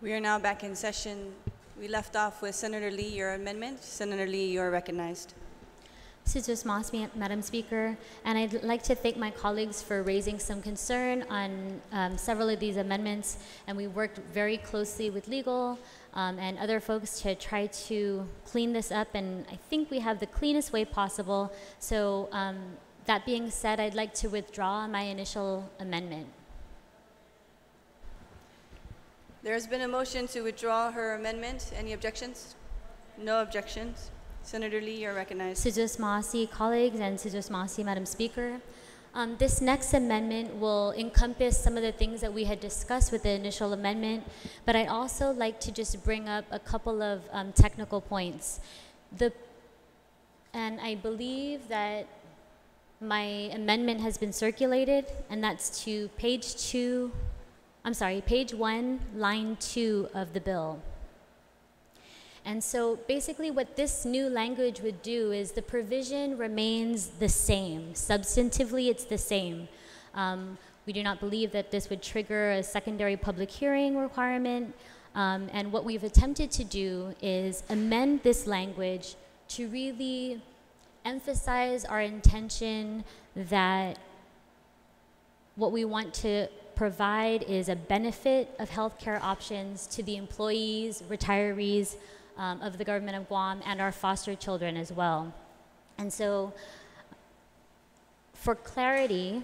We are now back in session. We left off with Senator Lee, your amendment. Senator Lee, you are recognized. Sutus Moss, Madam Speaker, and I'd like to thank my colleagues for raising some concern on several of these amendments, and we worked very closely with legal and other folks to try to clean this up, and I think we have the cleanest way possible. So that being said, I'd like to withdraw my initial amendment. There's been a motion to withdraw her amendment. Any objections? No objections. Senator Lee, you're recognized. Sutus Mossy, colleagues, and Sutus Mossy, Madam Speaker. This next amendment will encompass some of the things that we had discussed with the initial amendment, but I'd also like to just bring up a couple of technical points. And I believe that my amendment has been circulated, and that's to page 1, line 2 of the bill. And so basically what this new language would do is the provision remains the same. Substantively, it's the same. We do not believe that this would trigger a secondary public hearing requirement. And what we've attempted to do is amend this language to really emphasize our intention that what we want to provide is a benefit of healthcare options to the employees, retirees, of the government of Guam and our foster children as well. And so for clarity,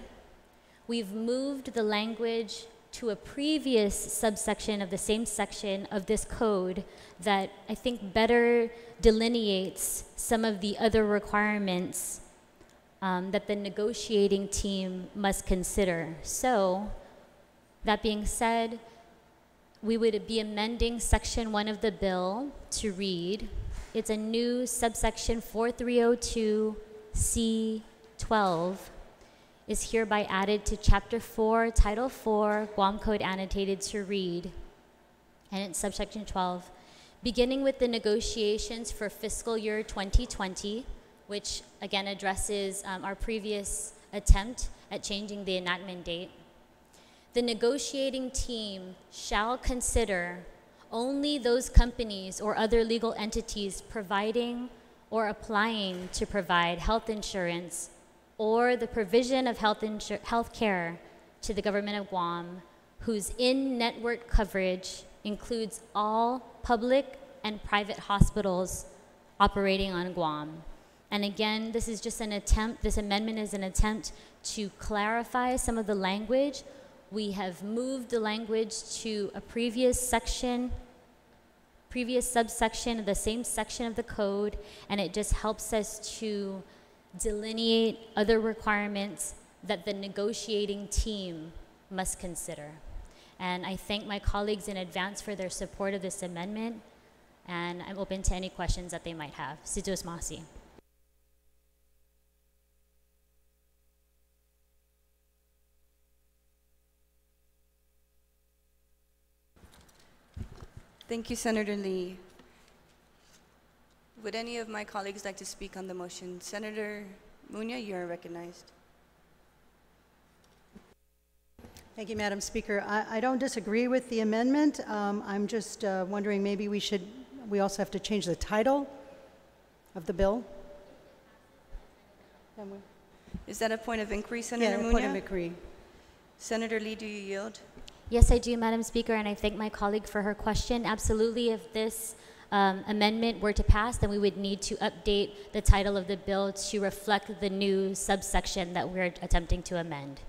we've moved the language to a previous subsection of the same section of this code that I think better delineates some of the other requirements that the negotiating team must consider. So that being said, we would be amending section 1 of the bill to read, it's a new subsection 4302C12 is hereby added to chapter 4, title 4, Guam Code annotated to read, and it's subsection 12, beginning with the negotiations for fiscal year 2020, which again addresses our previous attempt at changing the enactment date. The negotiating team shall consider only those companies or other legal entities providing or applying to provide health insurance or the provision of health care to the government of Guam whose in-network coverage includes all public and private hospitals operating on Guam. And again, this is just an attempt, this amendment is an attempt to clarify some of the language. We have moved the language to a previous subsection of the same section of the code, and it just helps us to delineate other requirements that the negotiating team must consider. And I thank my colleagues in advance for their support of this amendment, and I'm open to any questions that they might have. Sutus Mossy. Thank you, Senator Lee. Would any of my colleagues like to speak on the motion? Senator Munya, you are recognized. Thank you, Madam Speaker. I don't disagree with the amendment. I'm just wondering maybe we also have to change the title of the bill. Is that a point of inquiry, Senator Munya? Yeah, a point of inquiry. Senator Lee, do you yield? Yes, I do, Madam Speaker, and I thank my colleague for her question. Absolutely, if this amendment were to pass, then we would need to update the title of the bill to reflect the new subsection that we're attempting to amend.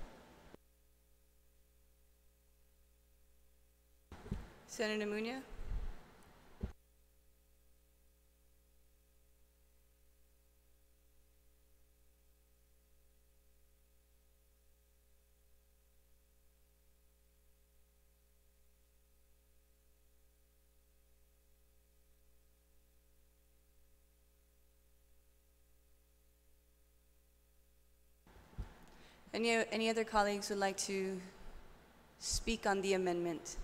Senator Munya? Any other colleagues would like to speak on the amendment?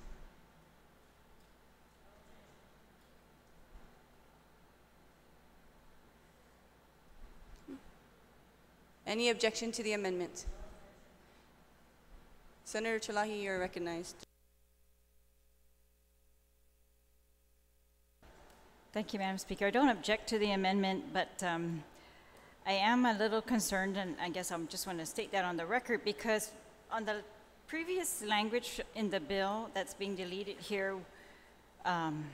Any objection to the amendment? Senator Chalahi, you're recognized. Thank you, Madam Speaker. I don't object to the amendment, but I am a little concerned, and I guess I'm just want to state that on the record, because on the previous language in the bill that's being deleted here, in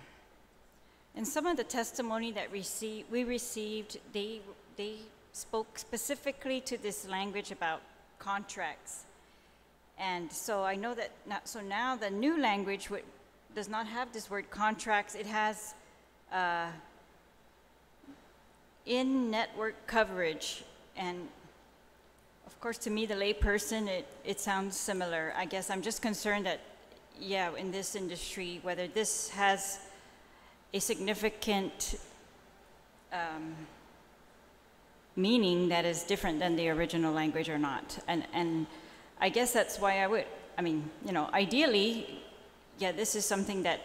some of the testimony that we received, they spoke specifically to this language about contracts. And so I know that, now the new language does not have this word contracts. It has in-network coverage. And of course, to me, the layperson, it sounds similar. I guess I'm just concerned that, yeah, in this industry, whether this has a significant meaning that is different than the original language or not. And I guess that's why ideally, yeah, this is something that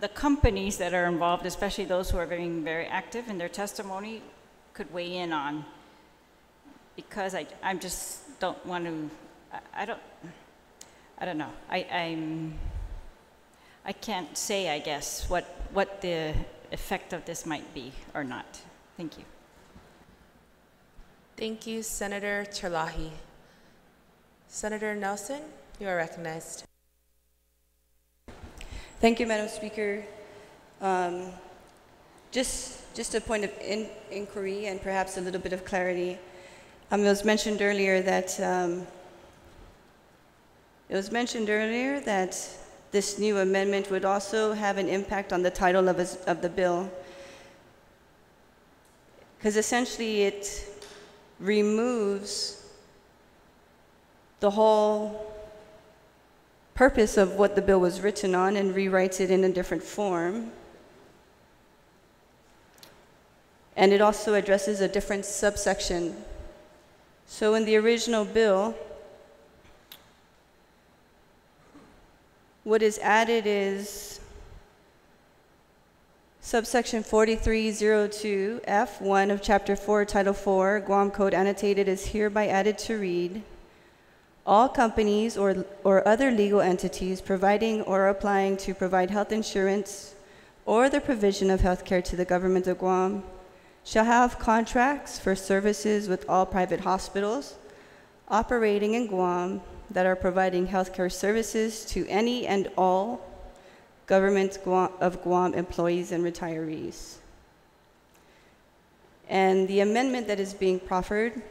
the companies that are involved, especially those who are being very active in their testimony, could weigh in on. Because I just don't want to, I don't know. I can't say, I guess, what the effect of this might be or not. Thank you. Thank you, Senator Terlahi. Senator Nelson, you are recognized. Thank you, Madam Speaker. Just a point of inquiry and perhaps a little bit of clarity. It was mentioned earlier that this new amendment would also have an impact on the title of the bill, because essentially it removes the whole purpose of what the bill was written on and rewrites it in a different form. And it also addresses a different subsection. So in the original bill, what is added is subsection 4302 F1 of Chapter 4, Title 4, Guam Code Annotated is hereby added to read: all companies or other legal entities providing or applying to provide health insurance or the provision of health care to the government of Guam shall have contracts for services with all private hospitals operating in Guam that are providing health care services to any and all government of Guam employees and retirees. And the amendment that is being proffered,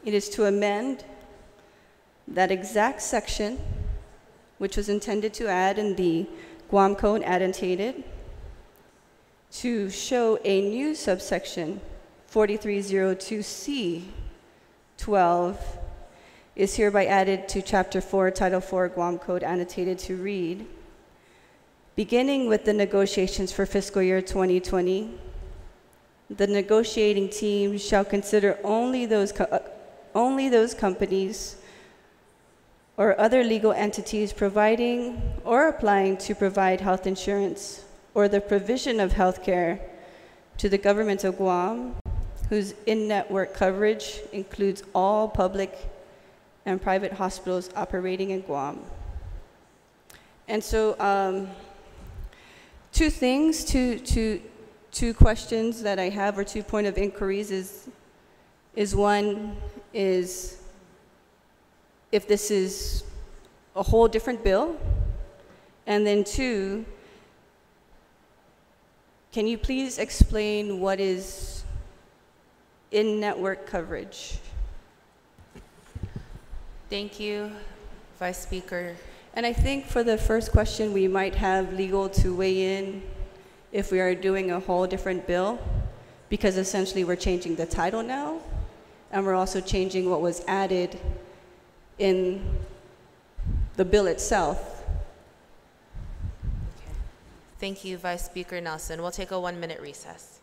it is to amend that exact section, which was intended to add in the Guam Code annotated, to show a new subsection, 4302C 12, is hereby added to Chapter 4, Title 4, Guam Code annotated to read: beginning with the negotiations for fiscal year 2020, the negotiating team shall consider only those companies or other legal entities providing or applying to provide health insurance or the provision of health care to the government of Guam, whose in-network coverage includes all public and private hospitals operating in Guam. And so two questions that I have, or 2 point of inquiries, is one is if this is a whole different bill, and then 2, can you please explain what is in-network coverage? Thank you, Vice Speaker. And I think for the first question, we might have legal to weigh in if we are doing a whole different bill, because essentially we're changing the title now, and we're also changing what was added in the bill itself. Thank you, Vice Speaker Nelson. We'll take a 1-minute recess.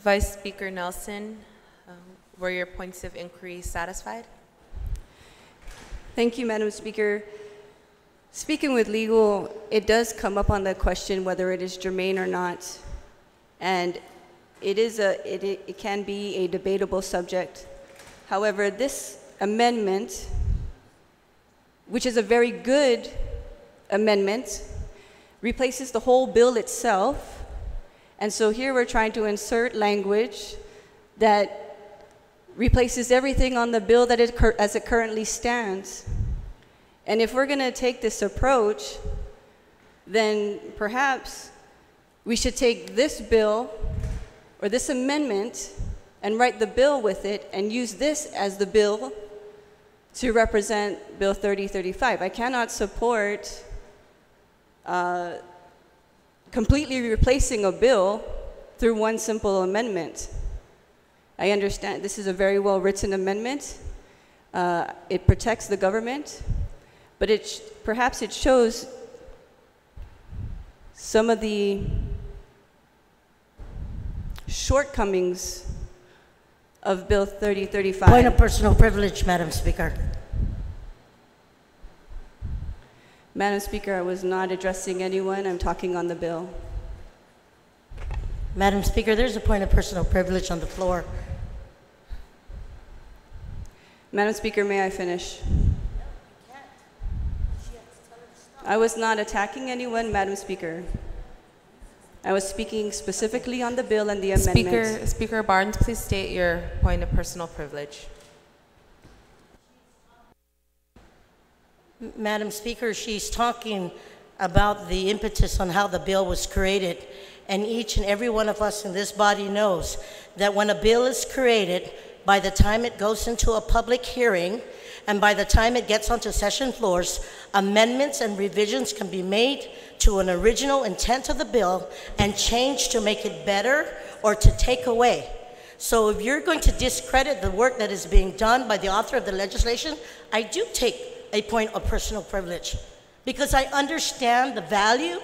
Vice Speaker Nelson, were your points of inquiry satisfied? Thank you, Madam Speaker. Speaking with legal, it does come up on the question whether it is germane or not. And it can be a debatable subject. However, this amendment, which is a very good amendment, replaces the whole bill itself. And so here we're trying to insert language that replaces everything on the bill that as it currently stands. And if we're going to take this approach, then perhaps we should take this bill or this amendment and write the bill with it and use this as the bill to represent Bill 3035. I cannot support completely replacing a bill through one simple amendment. I understand this is a very well-written amendment. It protects the government, but perhaps it shows some of the shortcomings of Bill 3035. Point of personal privilege, Madam Speaker. Madam Speaker, I was not addressing anyone. I'm talking on the bill. Madam Speaker, there's a point of personal privilege on the floor. Madam Speaker, may I finish? I was not attacking anyone, Madam Speaker. I was speaking specifically on the bill and the amendment. Speaker Barnes, please state your point of personal privilege. Madam Speaker, she's talking about the impetus on how the bill was created. And each and every one of us in this body knows that when a bill is created, by the time it goes into a public hearing, and by the time it gets onto session floors, amendments and revisions can be made to an original intent of the bill and changed to make it better or to take away. So if you're going to discredit the work that is being done by the author of the legislation, I do take a point of personal privilege because I understand the value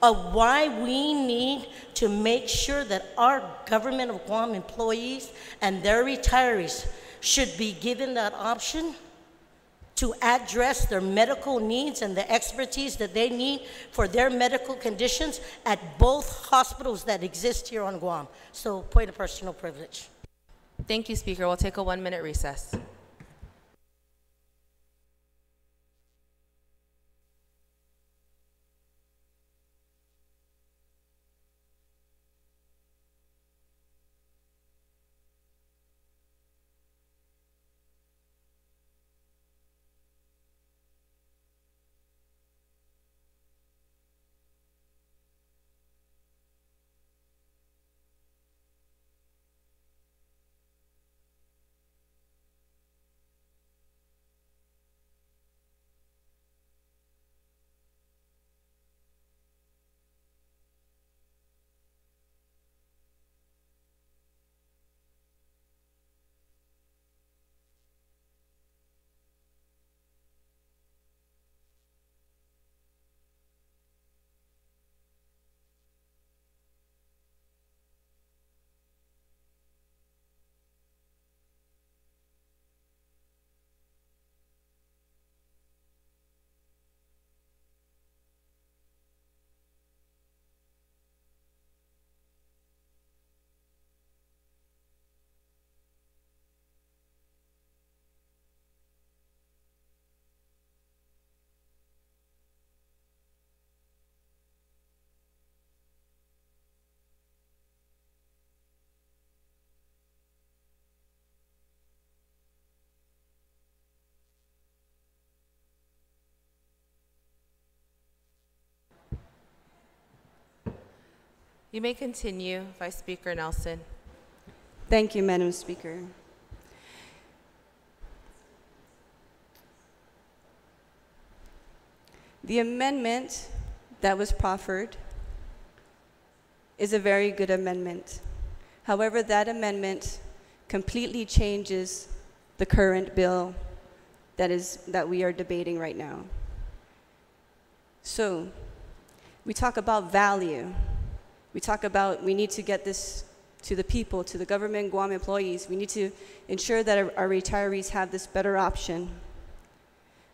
of why we need to make sure that our government of Guam employees and their retirees should be given that option to address their medical needs and the expertise that they need for their medical conditions at both hospitals that exist here on Guam. So, point of personal privilege. Thank you, Speaker. We'll take a 1-minute recess. You may continue, Vice Speaker Nelson. Thank you, Madam Speaker. The amendment that was proffered is a very good amendment. However, that amendment completely changes the current bill that we are debating right now. So, we talk about value. We talk about we need to get this to the people, to the government, Guam employees. We need to ensure that our retirees have this better option.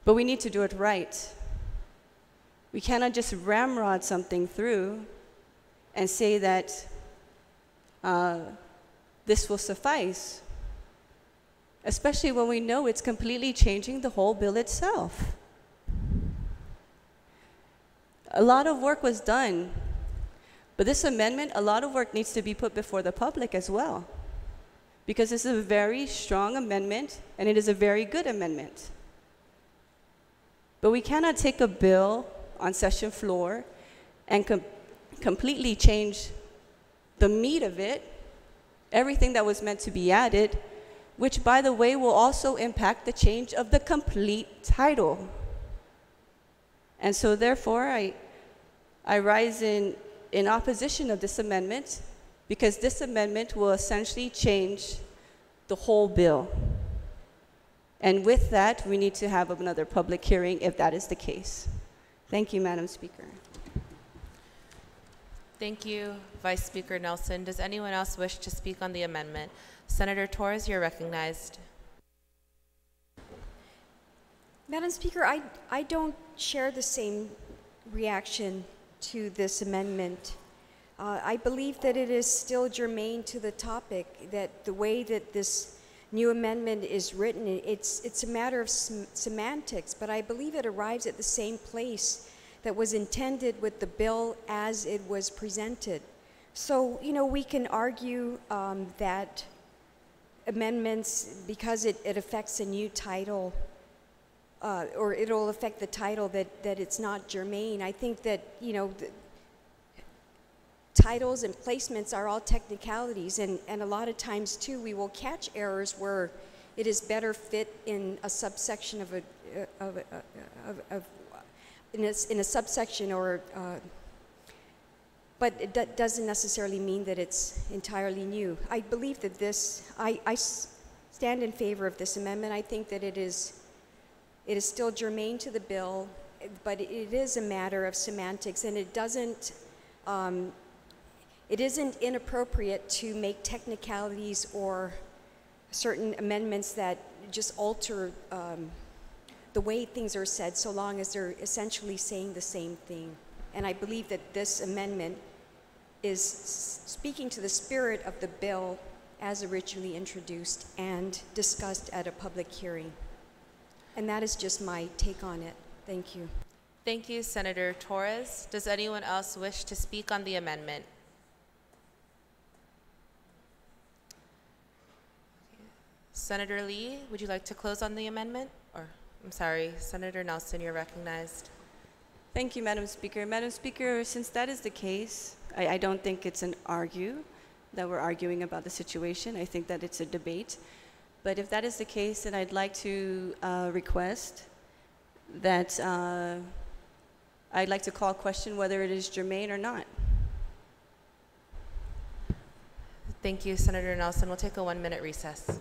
But we need to do it right. We cannot just ramrod something through and say that this will suffice, especially when we know it's completely changing the whole bill itself. A lot of work was done, but this amendment, a lot of work needs to be put before the public as well, because this is a very strong amendment, and it is a very good amendment. But we cannot take a bill on session floor and completely change the meat of it, everything that was meant to be added, which, by the way, will also impact the change of the complete title. And so, therefore, I rise in opposition of this amendment, because this amendment will essentially change the whole bill. And with that, we need to have another public hearing if that is the case. Thank you, Madam Speaker. Thank you, Vice Speaker Nelson. Does anyone else wish to speak on the amendment? Senator Torres, you're recognized. Madam Speaker, I don't share the same reaction to this amendment. I believe that it is still germane to the topic, that the way that this new amendment is written, it's a matter of semantics, but I believe it arrives at the same place that was intended with the bill as it was presented. So, you know, we can argue that amendments, because it affects a new title, or it'll affect the title, that it's not germane. I think that, you know, titles and placements are all technicalities, and a lot of times too we will catch errors where it is better fit in a subsection of in a subsection, or but it doesn't necessarily mean that it's entirely new. I believe that I stand in favor of this amendment. I think that it is still germane to the bill, but it is a matter of semantics, and it doesn't it isn't inappropriate to make technicalities or certain amendments that just alter the way things are said, so long as they're essentially saying the same thing. And I believe that this amendment is speaking to the spirit of the bill as originally introduced and discussed at a public hearing. And that is just my take on it. Thank you. Thank you, Senator Torres. Does anyone else wish to speak on the amendment? Senator Lee, would you like to close on the amendment? Or, I'm sorry, Senator Nelson, you're recognized. Thank you, Madam Speaker. Madam Speaker, since that is the case, I don't think it's an argue that we're arguing about the situation. I think that it's a debate. But if that is the case, then I'd like to request that I'd like to call a question whether it is germane or not. Thank you, Senator Nelson. We'll take a 1-minute recess.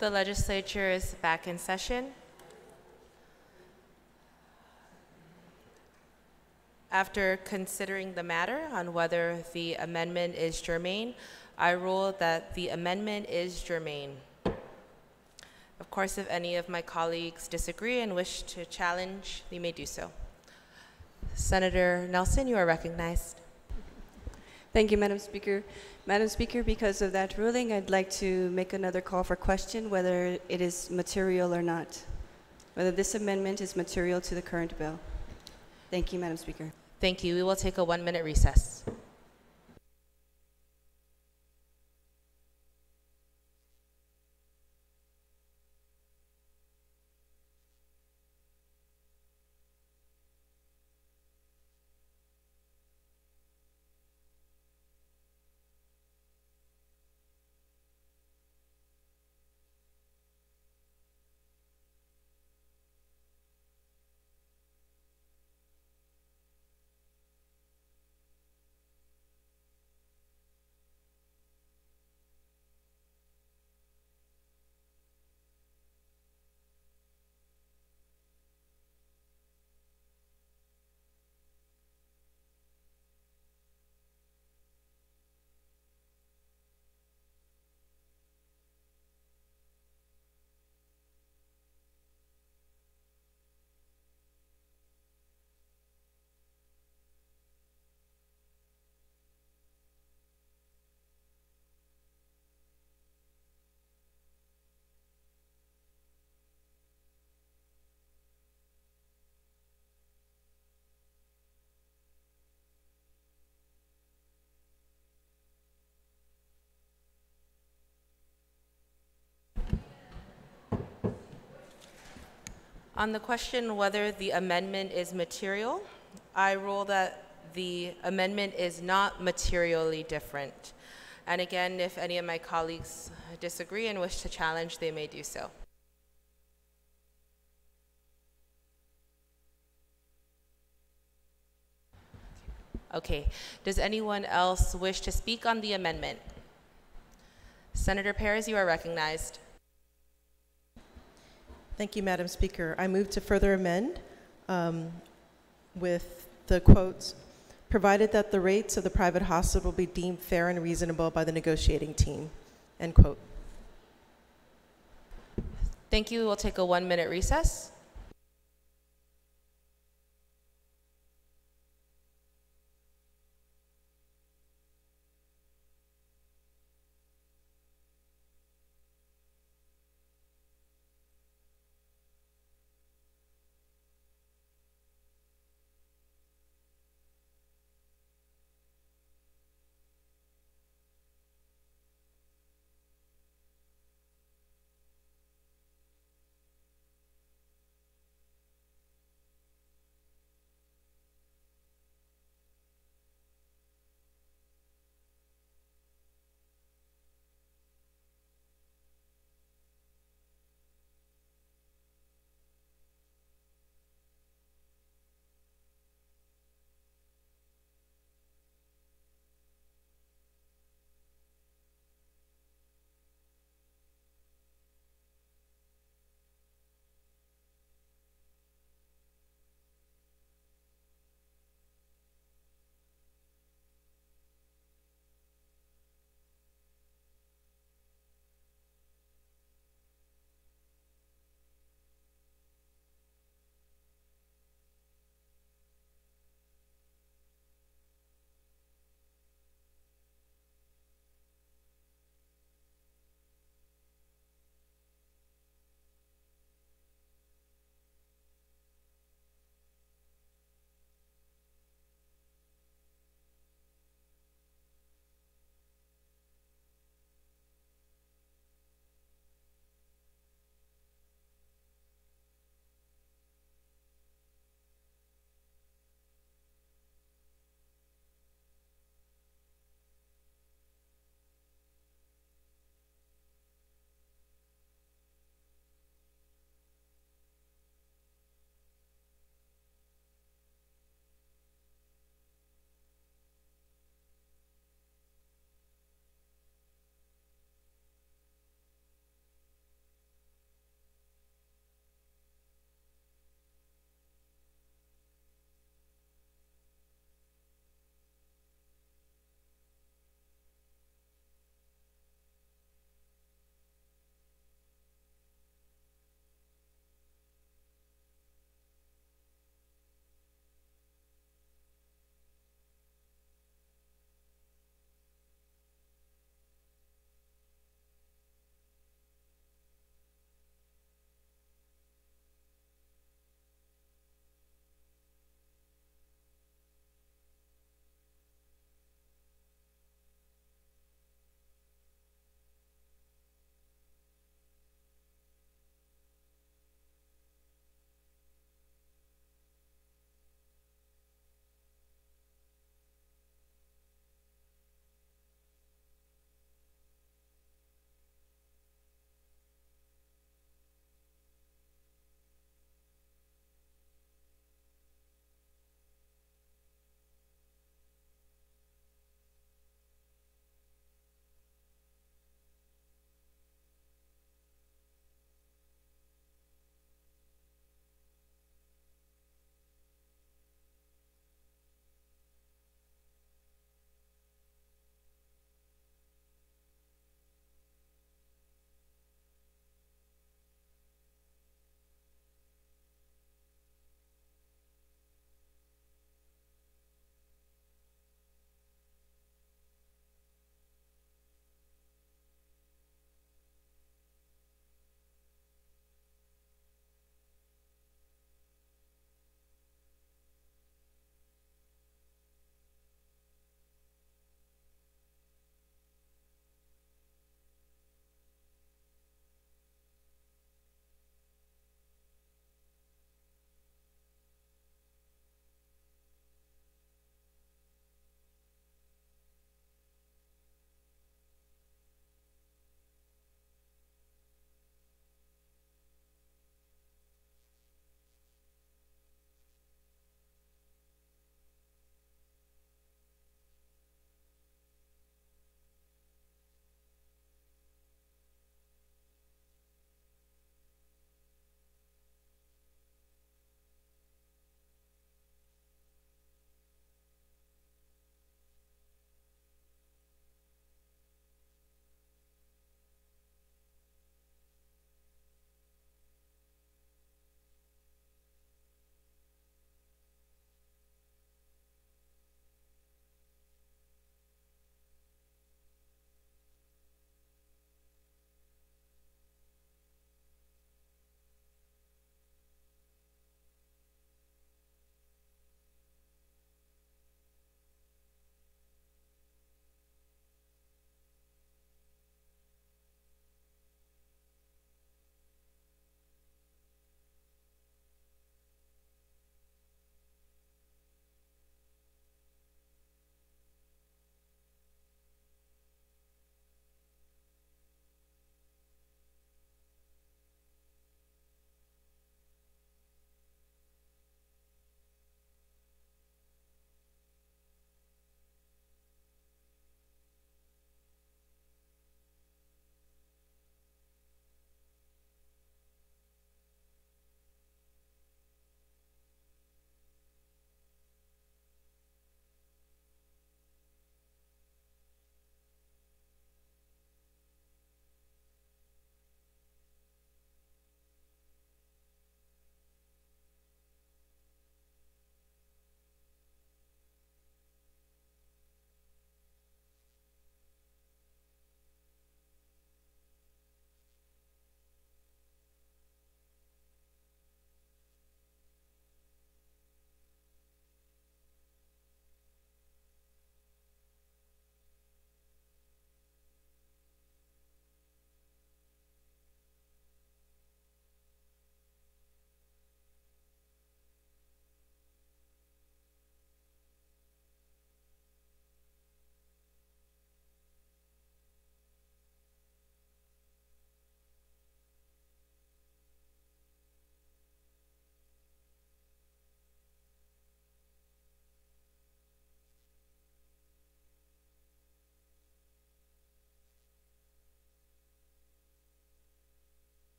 The legislature is back in session. After considering the matter on whether the amendment is germane, I rule that the amendment is germane. Of course, if any of my colleagues disagree and wish to challenge, they may do so. Senator Nelson, you are recognized. Thank you, Madam Speaker. Madam Speaker, because of that ruling, I'd like to make another call for question whether it is material or not, whether this amendment is material to the current bill. Thank you, Madam Speaker. Thank you. We will take a 1-minute recess. On the question whether the amendment is material, I rule that the amendment is not materially different. And again, if any of my colleagues disagree and wish to challenge, they may do so. Okay, does anyone else wish to speak on the amendment? Senator Perez, you are recognized. Thank you, Madam Speaker. I move to further amend with the quotes, provided that the rates of the private hospital be deemed fair and reasonable by the negotiating team, end quote. Thank you. We'll take a 1-minute recess.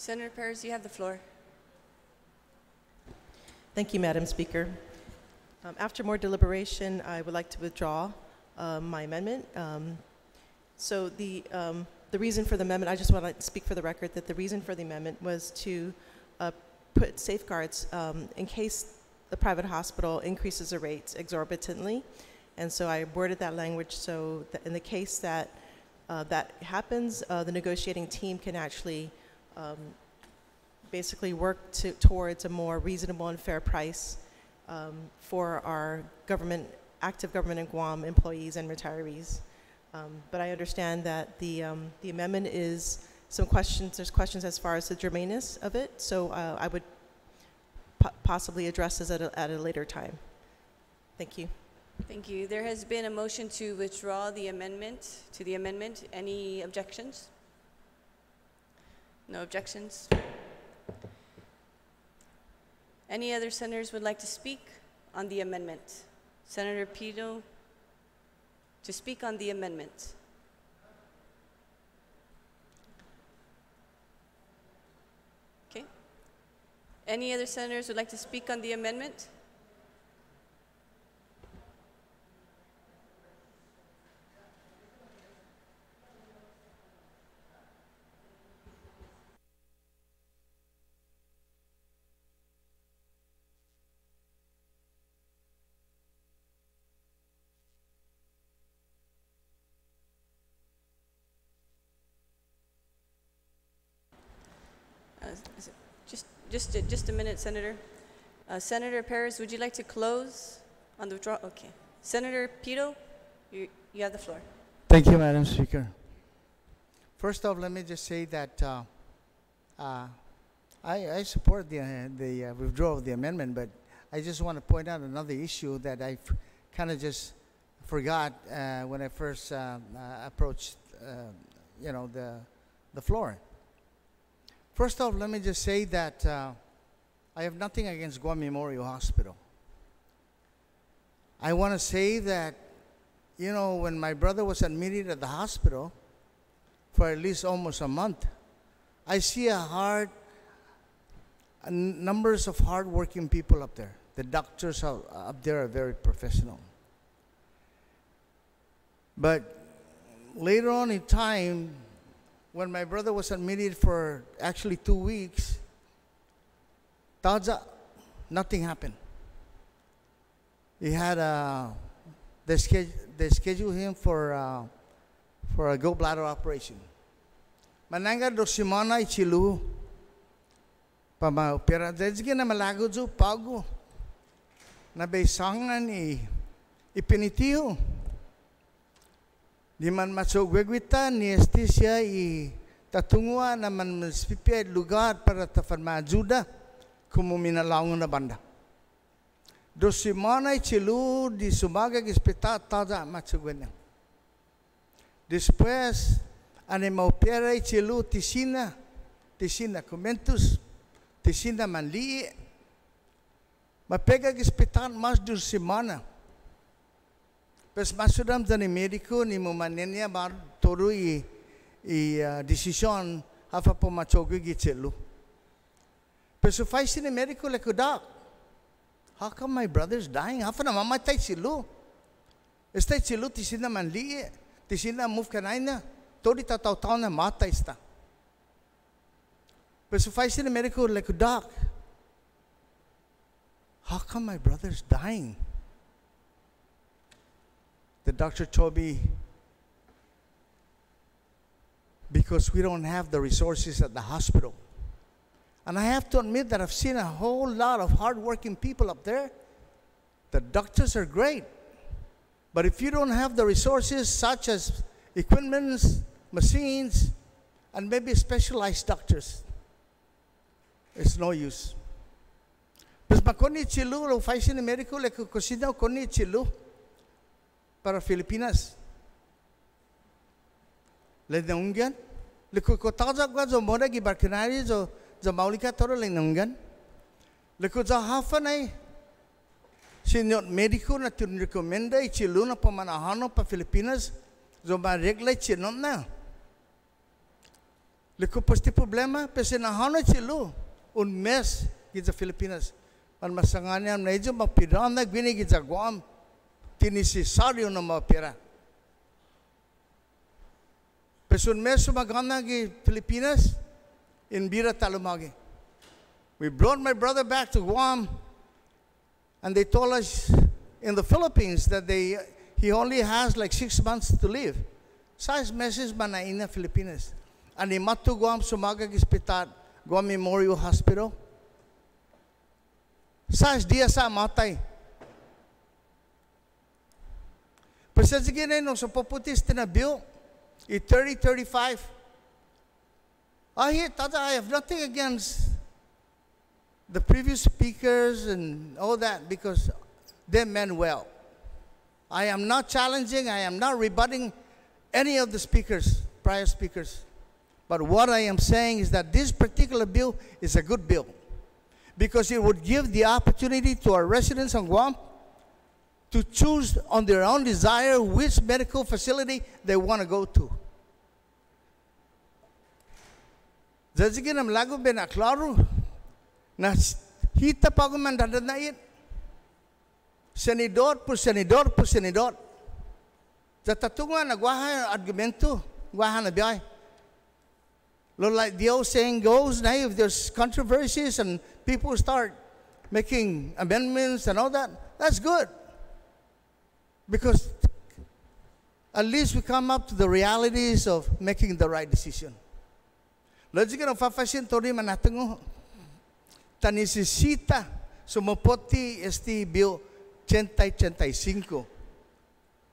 Senator Perez, you have the floor. Thank you, Madam Speaker. After more deliberation, I would like to withdraw my amendment. So the reason for the amendment, I just want to speak for the record that the reason for the amendment was to put safeguards in case the private hospital increases the rates exorbitantly. And so I worded that language so that in the case that that happens, the negotiating team can actually basically work towards a more reasonable and fair price for our active government in Guam employees and retirees. But I understand that the amendment is there's questions as far as the germaneness of it, so I would possibly address this at a later time. Thank you. Thank you. There has been a motion to withdraw the amendment to the amendment. Any objections? No objections. Any other senators would like to speak on the amendment? Senator Pino, to speak on the amendment. Okay. Any other senators would like to speak on the amendment? Just a minute, Senator. Senator Perez, would you like to close on the withdrawal? Okay. Senator Pito, you have the floor. Thank you, Madam Speaker. First off, let me just say that I support the withdrawal of the amendment, but I just want to point out another issue that I kind of just forgot when I first approached, the floor. First off, let me just say that I have nothing against Guam Memorial Hospital. I want to say that, when my brother was admitted at the hospital for at least almost a month, I see numbers of hardworking people up there. The doctors up there are very professional. But later on in time, when my brother was admitted for actually 2 weeks, nothing happened. He had they scheduled him for a gallbladder operation. Mananga do simana ichilu pama opera desge na malago ju pago na beisangan ipinitiyo. Di man masugwegwita ni Estesia tatungwa na man maspipia lugar para tafarmajuda como minalaungan na banda. Do simana chilu di sumaga hospital taza masugwena. Después animaupera chilu tisina comentus tisina manli mapega hospital mas do semana. Pues masudam dani médico ni mumanenya bar toru decision hafa po machogu gichelu. Pues suffice ni médico le kudak. How come my brother's dying? Hafa na mamatay silu. Este silu tisina manli tisina move kanaina tori tataw na matay sta. Pues suffice ni médico le kudak. How come my brother's dying? The doctor told me, because we don't have the resources at the hospital. And I have to admit that I've seen a whole lot of hardworking people up there. The doctors are great. But if you don't have the resources such as equipment, machines, and maybe specialized doctors, it's no use. Pues makoni chilu, lo faisi ni medico le kusina koni chilu. Para Filipinas. Le nunggan. Le kukotaza kwa zo mora gi barkanari zo maulika toro le nunggan. Le kuza hafanay. Senyor medico na tun recommenda ichilu na pamanahano pa Filipinas zo ma regla chinon na. Liko pasti problema, pesi nahanod silo, un mes gid sa Pilipinas. Ang masanganyan na medyo mapirana gwini gid sa Guam, tinisisaryo na mapira. Pesi un mes sumagana gid Pilipinas, in bira talumagi. We brought my brother back to Guam, and they told us in the Philippines that he only has like 6 months to live. Size message ba na ina Filipinas? And he matu Guam sumagag ispitat, Guam Memorial Hospital. Size dia sa matay. Pero sige na nung sa poputis tinabil, 30, 35. I have nothing against the previous speakers and all that because they meant well. I am not challenging, I am not rebutting any of the speakers, prior speakers. But what I am saying is that this particular bill is a good bill because it would give the opportunity to our residents on Guam to choose on their own desire which medical facility they want to go to. Zasigin am lago ben aklaro na hita pa ko man dadanayin. Senador por senador por senador. Sa tatungan nagwaha argumento, gwaha na biyay. Like the old saying goes, now if there's controversies and people start making amendments and all that, that's good. Because at least we come up to the realities of making the right decision. Lagi ka nagpapasin to rin manatungo. Tanisisita sumupoti este bill 85.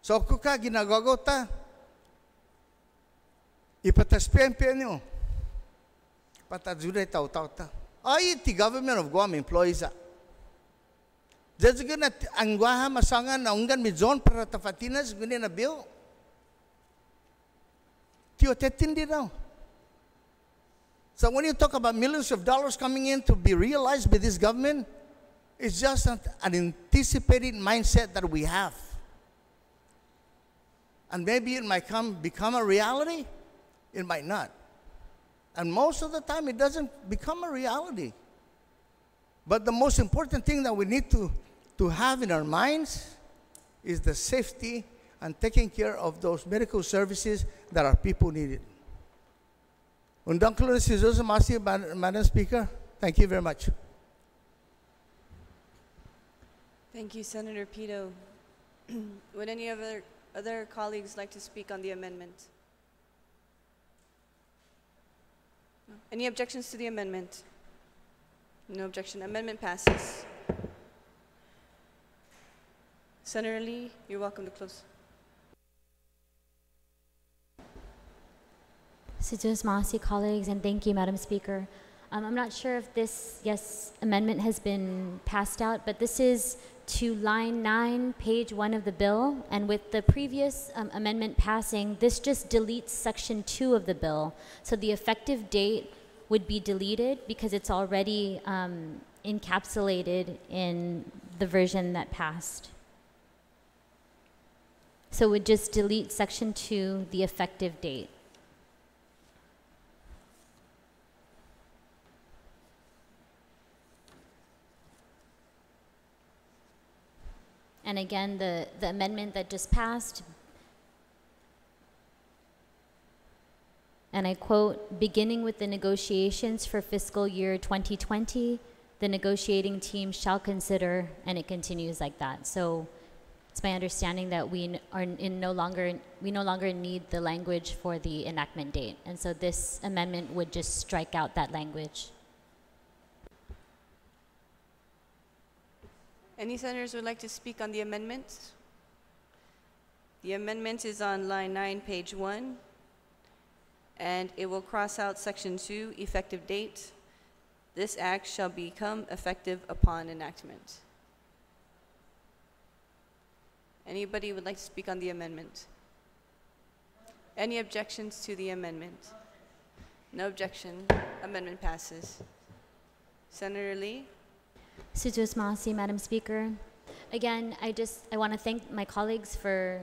So kung ka ginagagota, ipataspen nyo. Patadzuday tao-tao ta. Ay, the government of Guam employees. Jadi kan ang guaha masangan na unggan midjon para tafatinas guni na bill. Tio tetindi daw. So when you talk about millions of dollars coming in to be realized by this government, it's just an anticipated mindset that we have. And maybe it might become a reality, it might not. And most of the time, it doesn't become a reality. But the most important thing that we need to have in our minds is the safety and taking care of those medical services that our people needed. Undang keluar si Joseph Masi, Madam Speaker. Thank you very much. Thank you, Senator Pito. Would any other colleagues like to speak on the amendment? Any objections to the amendment? No objection. Amendment passes. Senator Lee, you're welcome to close. Sutus Masi, colleagues, and thank you, Madam Speaker. I'm not sure if this, amendment has been passed out, but this is to line 9, page 1 of the bill, and with the previous amendment passing, this just deletes section 2 of the bill. So the effective date would be deleted because it's already encapsulated in the version that passed. So it would just delete section 2, the effective date. And again, the amendment that just passed, and I quote, beginning with the negotiations for fiscal year 2020, the negotiating team shall consider, and it continues like that. So it's my understanding that we no longer need the language for the enactment date. And so this amendment would just strike out that language. Any senators would like to speak on the amendment? The amendment is on line 9, page 1, and it will cross out section 2, effective date. This act shall become effective upon enactment. Anybody would like to speak on the amendment? Any objections to the amendment? No objection. Amendment passes. Senator Lee? Sutus Masi, Madam Speaker. Again, I want to thank my colleagues for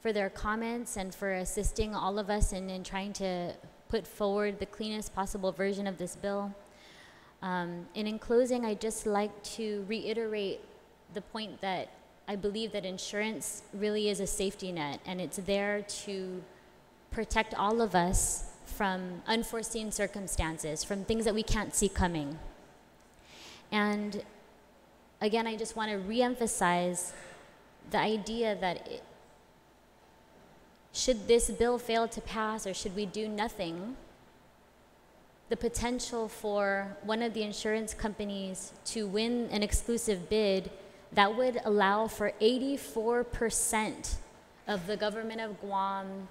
for their comments and for assisting all of us in trying to put forward the cleanest possible version of this bill. And in closing, I'd just like to reiterate the point that I believe that insurance really is a safety net, and it's there to protect all of us from unforeseen circumstances, from things that we can't see coming. And again, I just want to reemphasize the idea that should this bill fail to pass, or should we do nothing, the potential for one of the insurance companies to win an exclusive bid that would allow for 84% of the government of Guam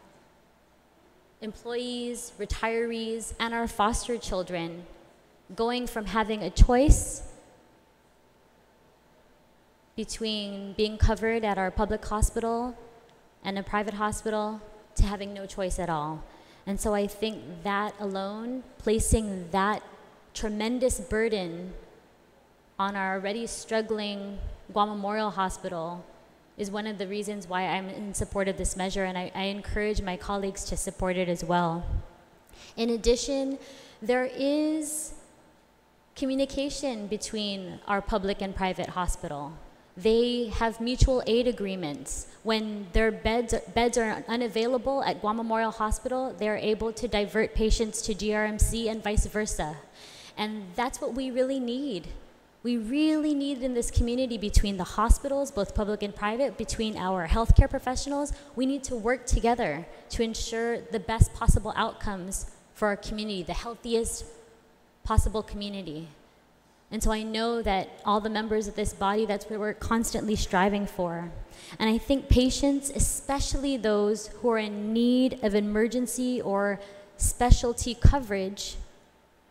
employees, retirees, and our foster children going from having a choice between being covered at our public hospital and a private hospital to having no choice at all. And so I think that alone, placing that tremendous burden on our already struggling Guam Memorial Hospital is one of the reasons why I'm in support of this measure, and I encourage my colleagues to support it as well. In addition, there is communication between our public and private hospital. They have mutual aid agreements. When their beds are unavailable at Guam Memorial Hospital, they're able to divert patients to GRMC and vice versa. And that's what we really need. We really need in this community, between the hospitals, both public and private, between our healthcare professionals. We need to work together to ensure the best possible outcomes for our community, the healthiest possible community. And so I know that all the members of this body, that's what we're constantly striving for. And I think patients, especially those who are in need of emergency or specialty coverage,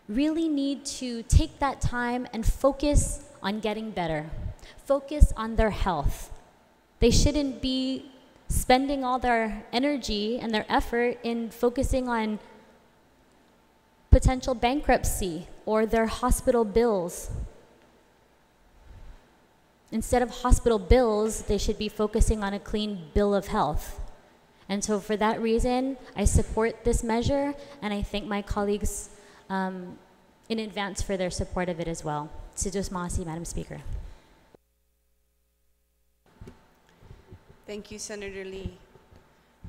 really need to take that time and focus on getting better. Focus on their health. They shouldn't be spending all their energy and their effort in focusing on potential bankruptcy or their hospital bills. Instead of hospital bills, they should be focusing on a clean bill of health. And so for that reason, I support this measure, and I thank my colleagues in advance for their support of it as well. Sidus Masi, Madam Speaker. Thank you, Senator Lee.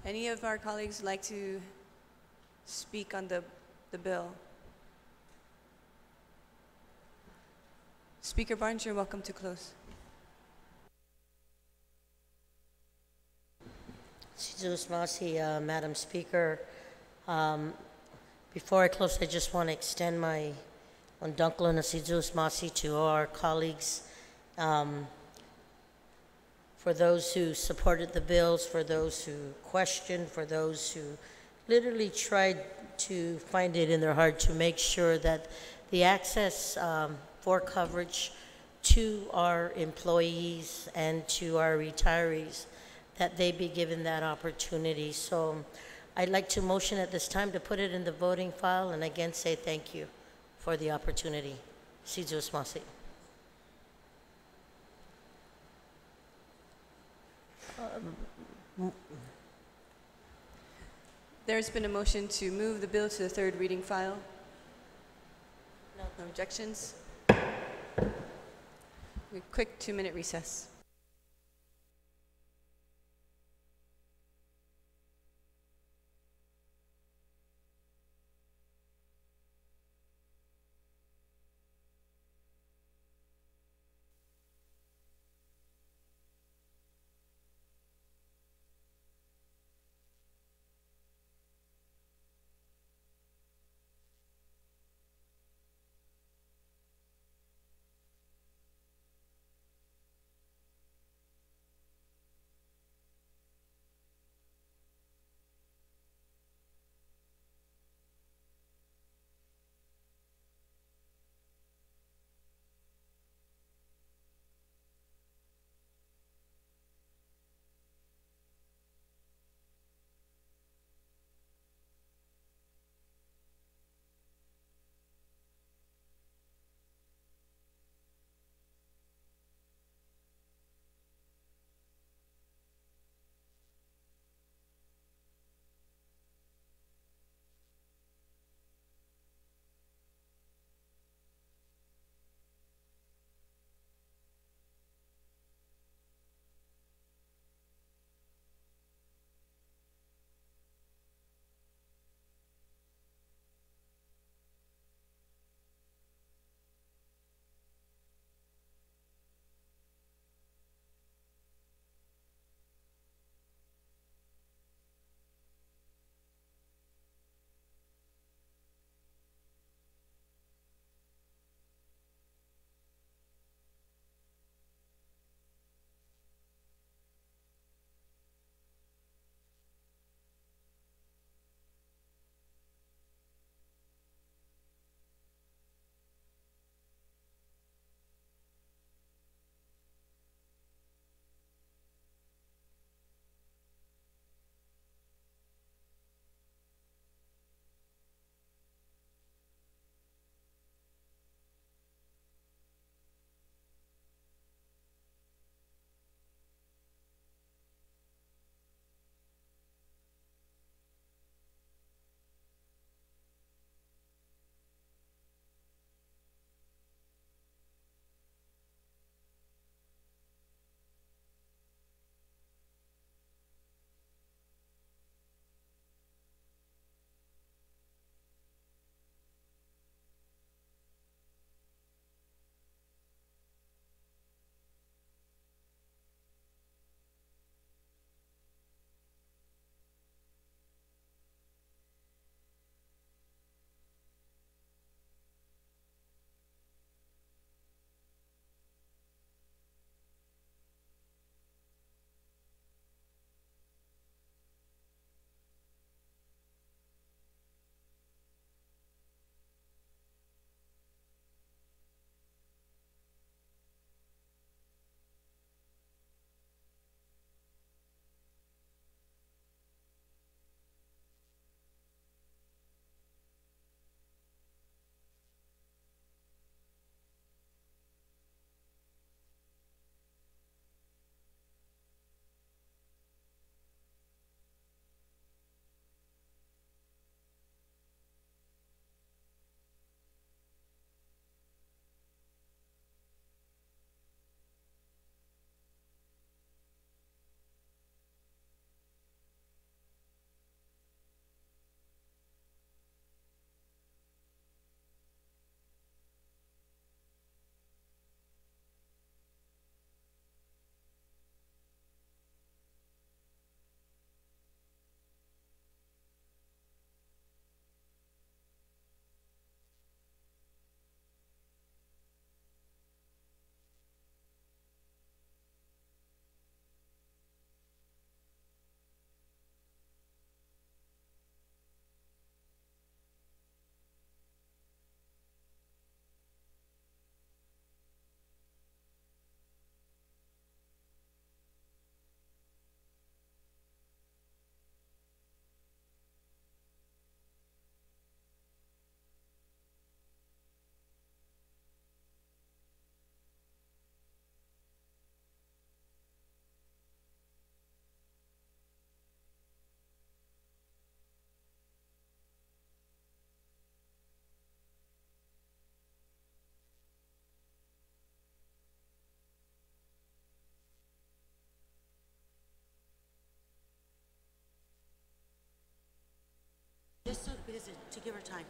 Any of our colleagues like to speak on the bill? Speaker Barnes, you're welcome to close. Sidus Masi, Madam Speaker. Before I close, I just want to extend my undunklo na Sidus Masi to our colleagues, for those who supported the bills, for those who questioned, for those who literally tried to find it in their heart to make sure that the access for coverage to our employees and to our retirees, that they be given that opportunity. So I'd like to motion at this time to put it in the voting file, and again say thank you for the opportunity. Sidus Masi. There's been a motion to move the bill to the third reading file. No objections? A quick 2-minute recess. Just to give her time.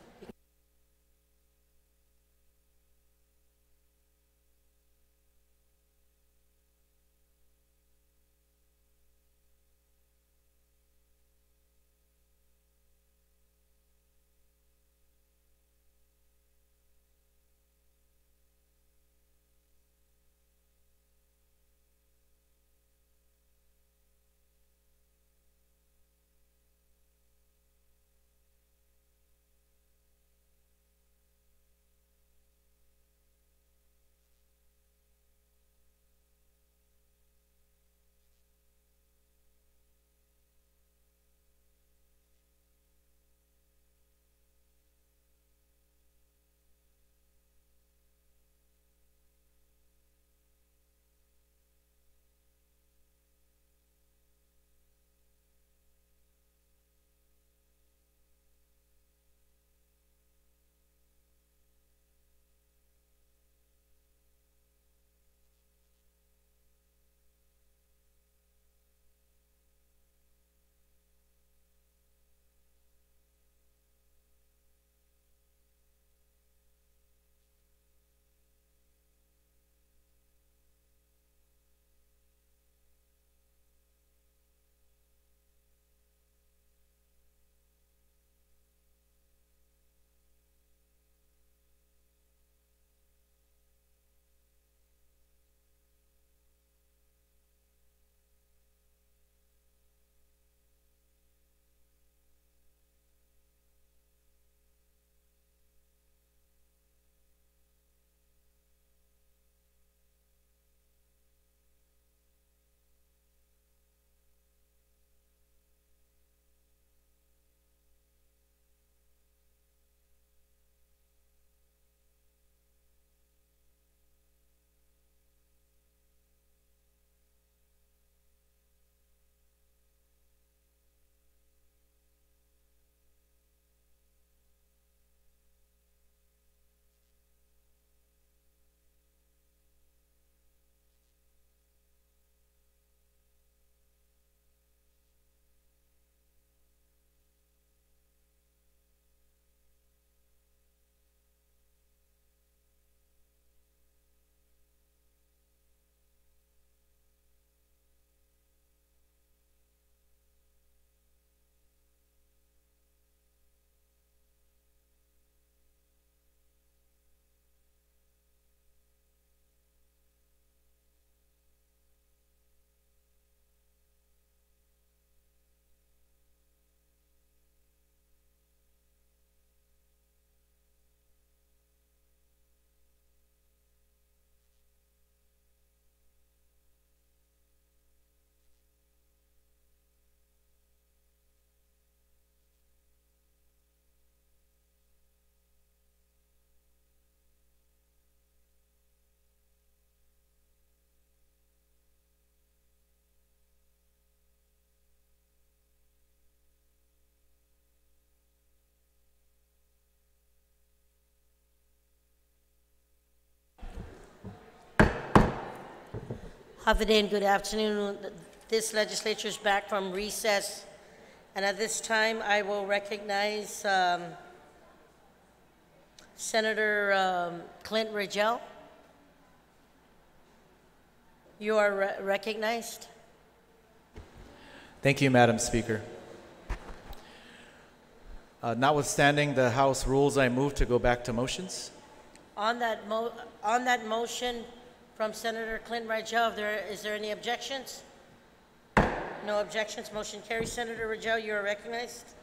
Have a day and good afternoon. This legislature is back from recess, and at this time I will recognize Senator Clint Rigel. You are recognized. Thank you, Madam Speaker. Notwithstanding the House rules, I move to go back to motions. On that motion from Senator Clint Rigel, is there any objections? No objections. Motion carries. Senator Rigel, you are recognized.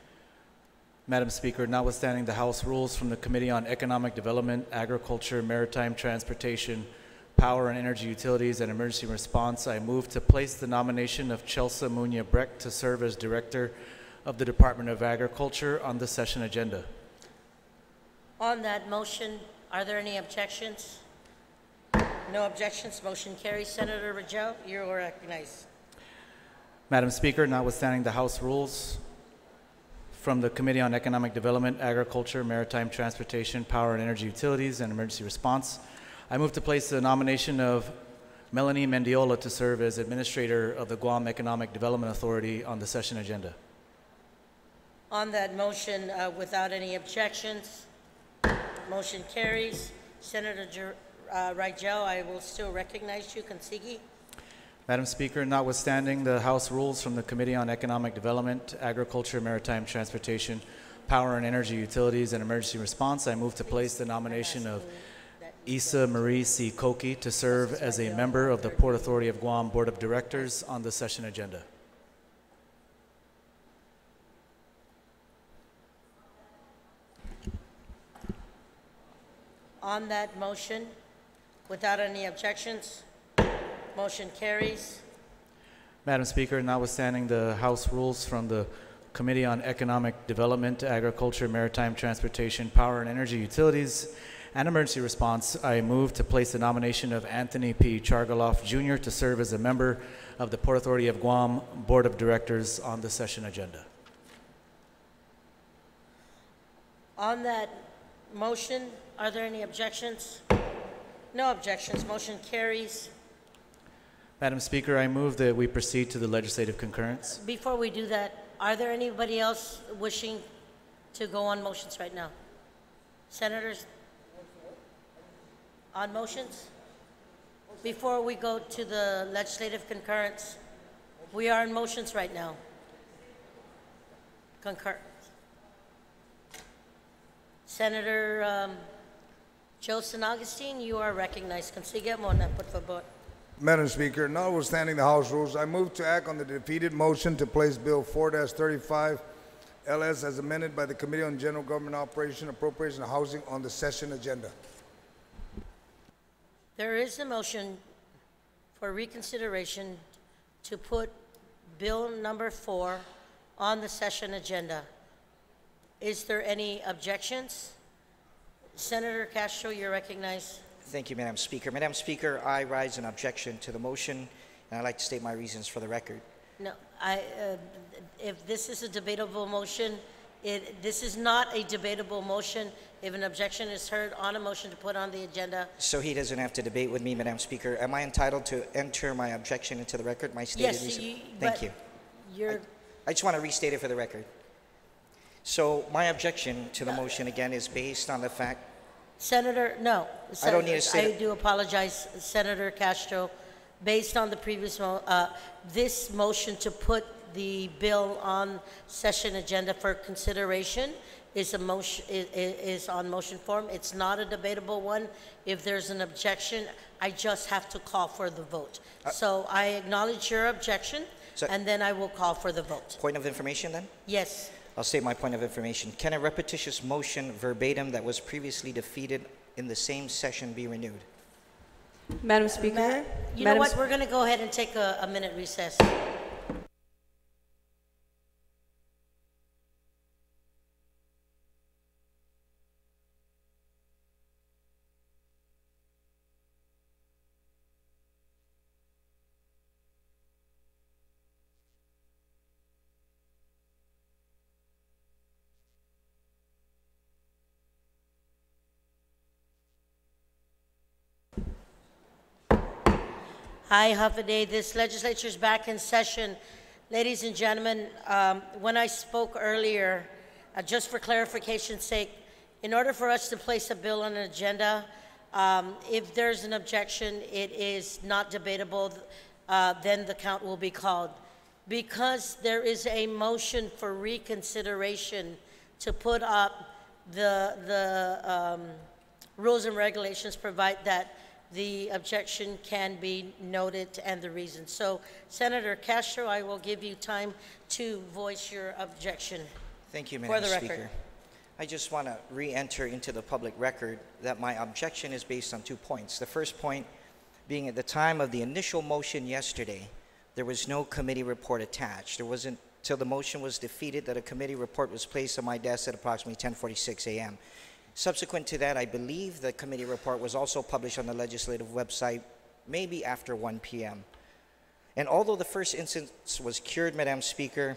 Madam Speaker, notwithstanding the House rules from the Committee on Economic Development, Agriculture, Maritime Transportation, Power and Energy Utilities, and Emergency Response, I move to place the nomination of Chelsea Munya Brecht to serve as Director of the Department of Agriculture on the session agenda. On that motion, are there any objections? No objections. Motion carries. Senator Rigel, you are recognized. Madam Speaker, notwithstanding the House rules from the Committee on Economic Development, Agriculture, Maritime Transportation, Power and Energy Utilities, and Emergency Response, I move to place the nomination of Melanie Mendiola to serve as Administrator of the Guam Economic Development Authority on the session agenda. On that motion, without any objections, motion carries. Senator Rigel, I will still recognize you. Consigi. Madam Speaker, notwithstanding the House rules from the Committee on Economic Development, Agriculture, Maritime Transportation, Power and Energy Utilities, and Emergency Response, I move to place the nomination of Isa Marie C. Koki to serve as a member of the Port Authority of Guam Board of Directors on the session agenda. On that motion, without any objections, motion carries. Madam Speaker, notwithstanding the House rules from the Committee on Economic Development, Agriculture, Maritime Transportation, Power and Energy Utilities, and Emergency Response, I move to place the nomination of Anthony P. Chargaloff Jr. to serve as a member of the Port Authority of Guam Board of Directors on the session agenda. On that motion, are there any objections? No objections. Motion carries. Madam Speaker, I move that we proceed to the legislative concurrence. Before we do that, are there anybody else wishing to go on motions right now? Senators? On motions? Before we go to the legislative concurrence, we are in motions right now. Concurrence. Senator Joe San Agustin, you are recognized. Consigue mo na, por favor. Madam Speaker, notwithstanding the House rules, I move to act on the defeated motion to place Bill 4-35 LS as amended by the Committee on General Government Operation, Appropriation, and Housing on the session agenda. There is a motion for reconsideration to put Bill number 4 on the session agenda. Is there any objections? Senator Castro, you're recognized. Thank you, Madam Speaker. Madam Speaker, I rise in objection to the motion, and I'd like to state my reasons for the record. No, if this is a debatable motion, this is not a debatable motion. If an objection is heard on a motion to put on the agenda. So he doesn't have to debate with me, Madam Speaker. Am I entitled to enter my objection into the record, my stated reason? Yes, Thank you. I just want to restate it for the record. So my objection to the motion, again, is based on the fact. Senator, no. I don't need to say I do apologize, Senator Castro. Based on the previous, this motion to put the bill on session agenda for consideration is a motion, is on motion form. It's not a debatable one. If there's an objection, I just have to call for the vote. So I acknowledge your objection, and then I will call for the vote. Point of information, then? Yes. I'll state my point of information. Can a repetitious motion verbatim that was previously defeated in the same session be renewed? Madam Speaker? You know what? We're going to go ahead and take a minute recess. Hi, Huffaday. This legislature is back in session. Ladies and gentlemen, when I spoke earlier, just for clarification's sake, in order for us to place a bill on an agenda, if there's an objection, it is not debatable, then the count will be called. Because there is a motion for reconsideration to put up the rules and regulations provide that the objection can be noted and the reason. So, Senator Castro, I will give you time to voice your objection. Thank you, Madam Speaker. I just want to re-enter into the public record that my objection is based on 2 points. The first point being at the time of the initial motion yesterday, there was no committee report attached. It wasn't till the motion was defeated that a committee report was placed on my desk at approximately 10:46 a.m. Subsequent to that, I believe the committee report was also published on the legislative website maybe after 1 p.m. And although the first instance was cured, Madam Speaker,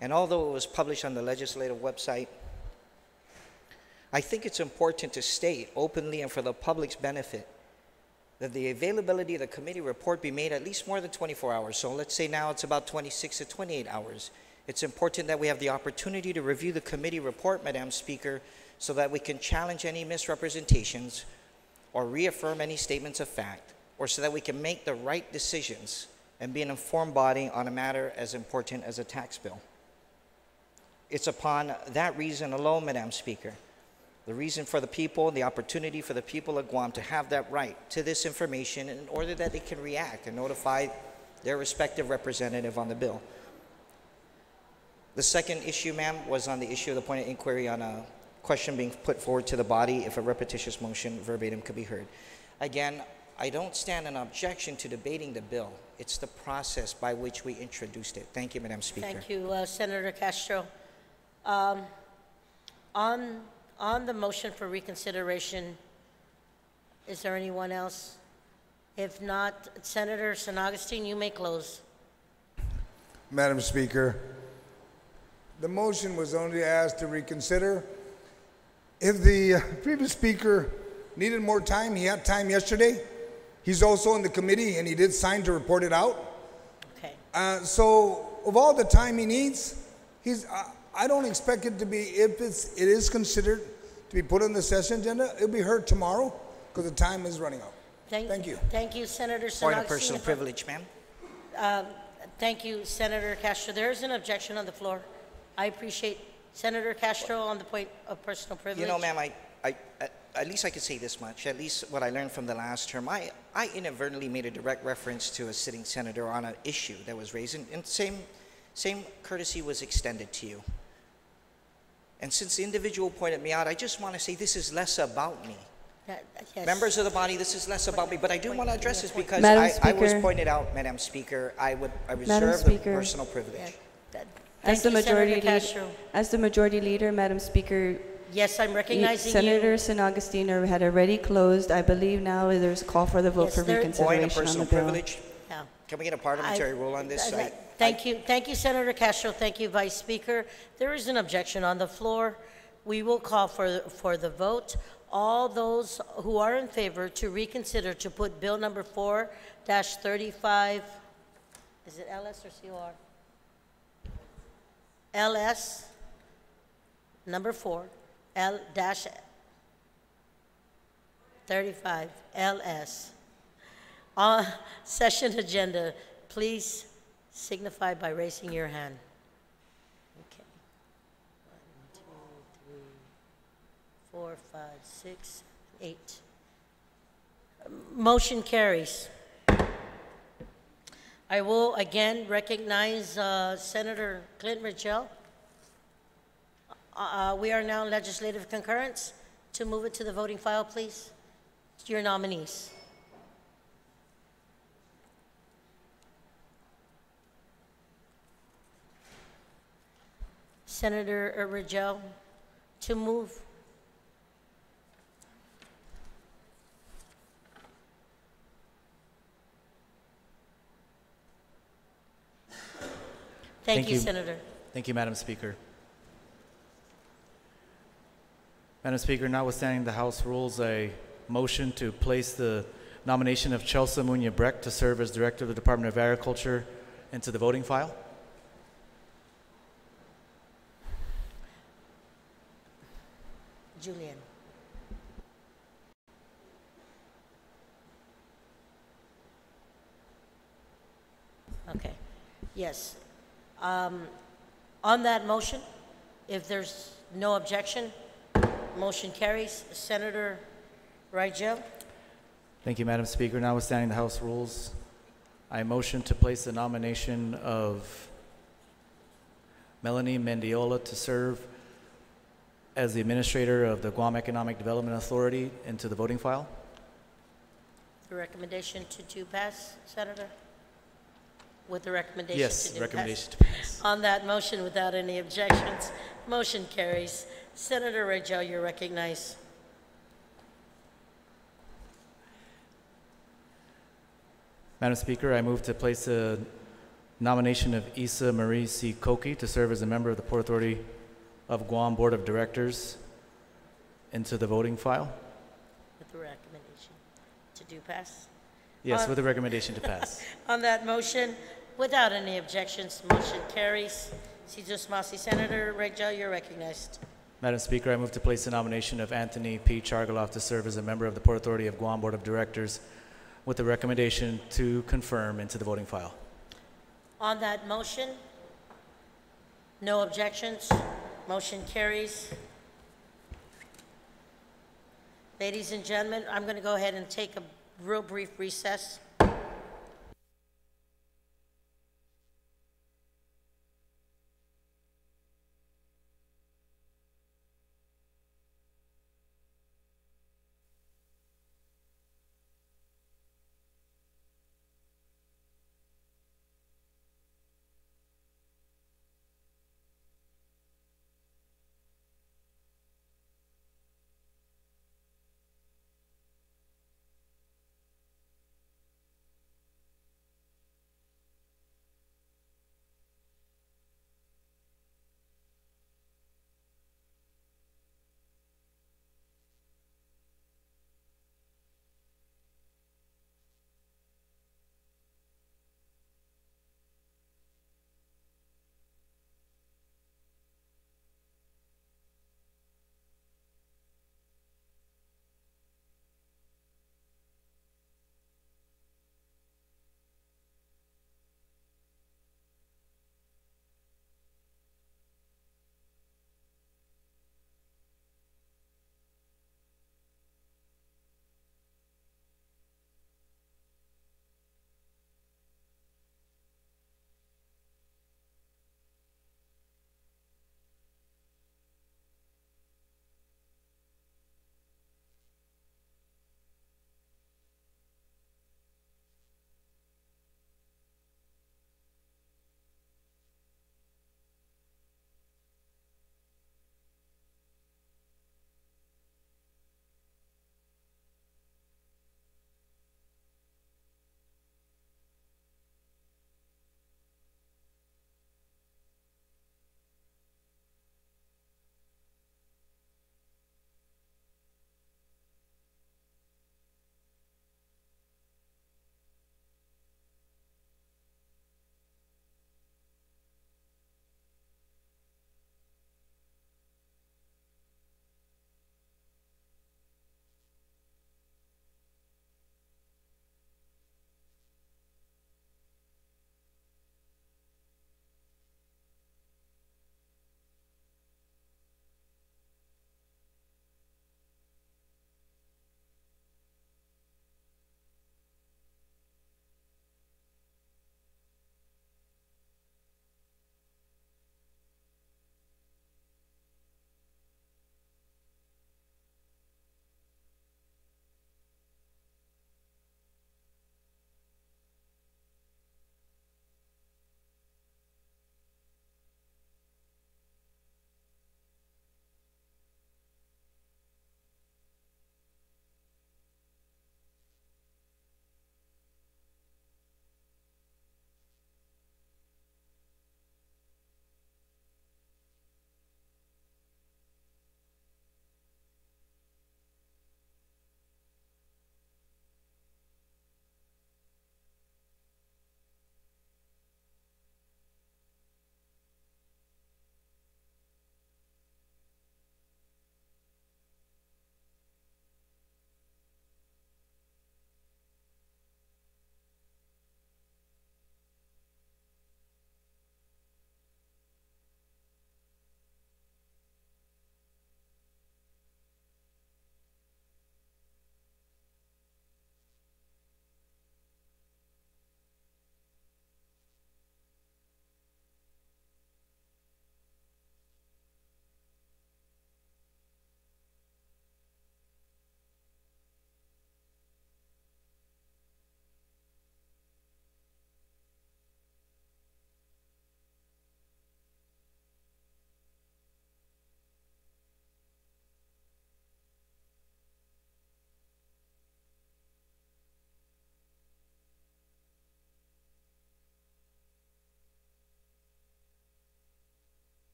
and although it was published on the legislative website, I think it's important to state openly and for the public's benefit that the availability of the committee report be made at least more than 24 hours. So let's say now it's about 26 to 28 hours. It's important that we have the opportunity to review the committee report, Madam Speaker, so that we can challenge any misrepresentations or reaffirm any statements of fact, or so that we can make the right decisions and be an informed body on a matter as important as a tax bill. It's upon that reason alone, Madam Speaker, the reason for the people, the opportunity for the people of Guam to have that right to this information in order that they can react and notify their respective representative on the bill. The second issue, ma'am, was on the issue of the point of inquiry on a question being put forward to the body if a repetitious motion verbatim could be heard. Again, I don't stand an objection to debating the bill. It's the process by which we introduced it. Thank you, Madam Speaker. Thank you, Senator Castro. On the motion for reconsideration, is there anyone else? If not, Senator San Agustin, you may close. Madam Speaker, the motion was only asked to reconsider. If the previous speaker needed more time, he had time yesterday. He's also in the committee, and he did sign to report it out. Okay. So, of all the time he needs, I don't expect it to be, if it is considered to be put on the session agenda, it'll be heard tomorrow because the time is running out. Thank you. Thank you, Senator San Point Agustin. of personal privilege, ma'am. Thank you, Senator Castro. There is an objection on the floor. I appreciate Senator Castro on the point of personal privilege. You know, ma'am, at least I could say this much. At least what I learned from the last term, I inadvertently made a direct reference to a sitting senator on an issue that was raised, and same courtesy was extended to you. And since the individual pointed me out, I just want to say this is less about me. Yes. Members of the body, this is less about me, but I do want to address this because I was pointed out, Madam Speaker, I reserve the personal privilege. As the majority leader, Madam Speaker, yes, I'm recognizing Senator San Agustin had already closed. I believe now there's a call for the vote for reconsideration Point of personal on the bill. privilege. Yeah. Can we get a parliamentary rule on this? Thank you, Senator Castro. Thank you, Vice Speaker. There is an objection on the floor. We will call for the vote. All those who are in favor to reconsider to put Bill number 4-35, is it LS or COR? LS, number 4, L-35, LS. On session agenda, please signify by raising your hand. Okay. 1, 2, 3, 4, 5, 6, 8. Motion carries. I will again recognize Senator Clinton Richel. We are now in legislative concurrence. To move it to the voting file, please. Your nominees. Senator Rigel, to move. Thank you, Senator. Thank you, Madam Speaker. Madam Speaker, notwithstanding the House rules, a motion to place the nomination of Chelsea Munya-Breck to serve as Director of the Department of Agriculture into the voting file. Julian. Okay. Yes. On that motion, if there's no objection, motion carries. Senator Rigel. Thank you, Madam Speaker. Notwithstanding the House rules, I motion to place the nomination of Melanie Mendiola to serve as the Administrator of the Guam Economic Development Authority into the voting file. The recommendation to pass, Senator? With the recommendation yes, to recommendation pass. to pass. On that motion, without any objections, motion carries. Senator Rigel, you're recognized. Madam Speaker, I move to place the nomination of Isa Marie C. Koki to serve as a member of the Port Authority of Guam Board of Directors into the voting file. With the recommendation to pass? Yes, with the recommendation to pass. On that motion, without any objections, motion carries. Si Jusmasi. Senator Reja, you're recognized. Madam Speaker, I move to place the nomination of Anthony P. Chargaloff to serve as a member of the Port Authority of Guam Board of Directors with the recommendation to confirm into the voting file. On that motion, no objections. Motion carries. Ladies and gentlemen, I'm going to go ahead and take a real brief recess.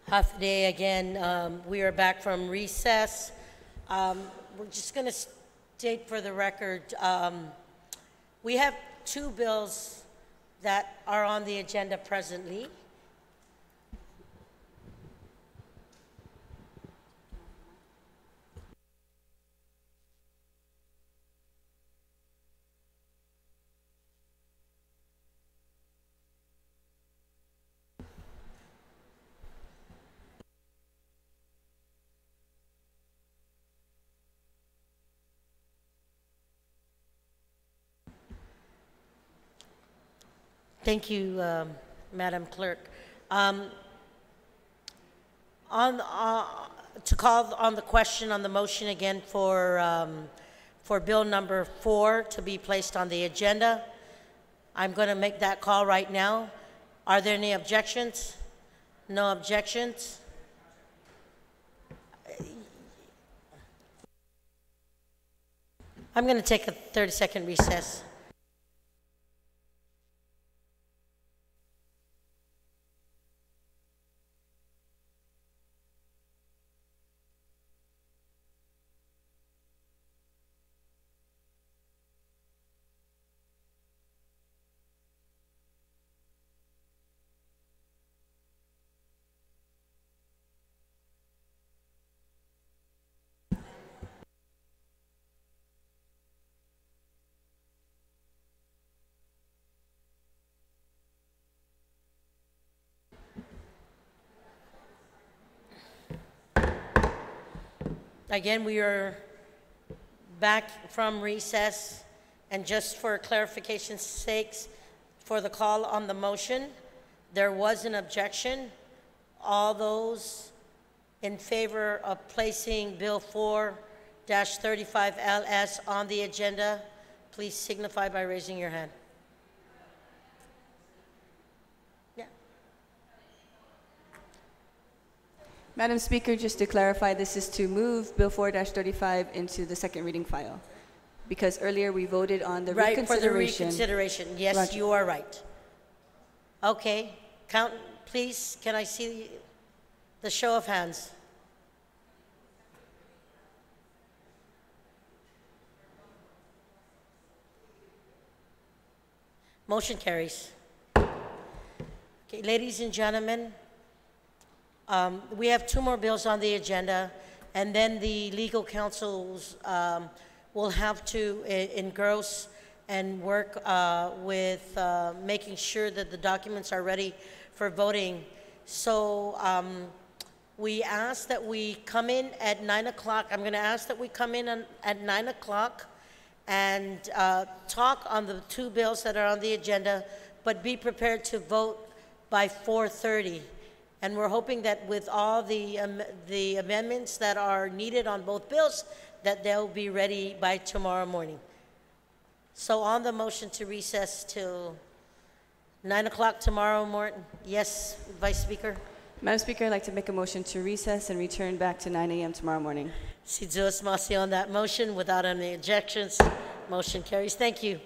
half a day again. We are back from recess. We're just going to state for the record, we have two bills that are on the agenda presently. Thank you, Madam Clerk. To call on the question on the motion again for Bill number 4 to be placed on the agenda, I'm going to make that call right now. Are there any objections? No objections? I'm going to take a 30-second recess. Again, we are back from recess, and just for clarification's sakes, for the call on the motion, there was an objection. All those in favor of placing Bill 4-35LS on the agenda, please signify by raising your hand. Madam Speaker, just to clarify, this is to move Bill 4-35 into the second reading file, because earlier we voted on the reconsideration. Right, for the reconsideration. Yes, Roger. You are right. Okay, count, please. Can I see the show of hands? Motion carries. Okay, ladies and gentlemen, we have two more bills on the agenda, and then the legal counsels will have to engross and work with making sure that the documents are ready for voting. So we ask that we come in at 9 o'clock. I'm going to ask that we come in at 9 o'clock and talk on the two bills that are on the agenda, but be prepared to vote by 4:30. And we're hoping that with all the amendments that are needed on both bills, that they'll be ready by tomorrow morning. So on the motion to recess till 9 o'clock tomorrow morning, yes, Vice Speaker? Madam Speaker, I'd like to make a motion to recess and return back to 9 a.m. tomorrow morning. Si Dios Masi on that motion, without any objections, motion carries. Thank you.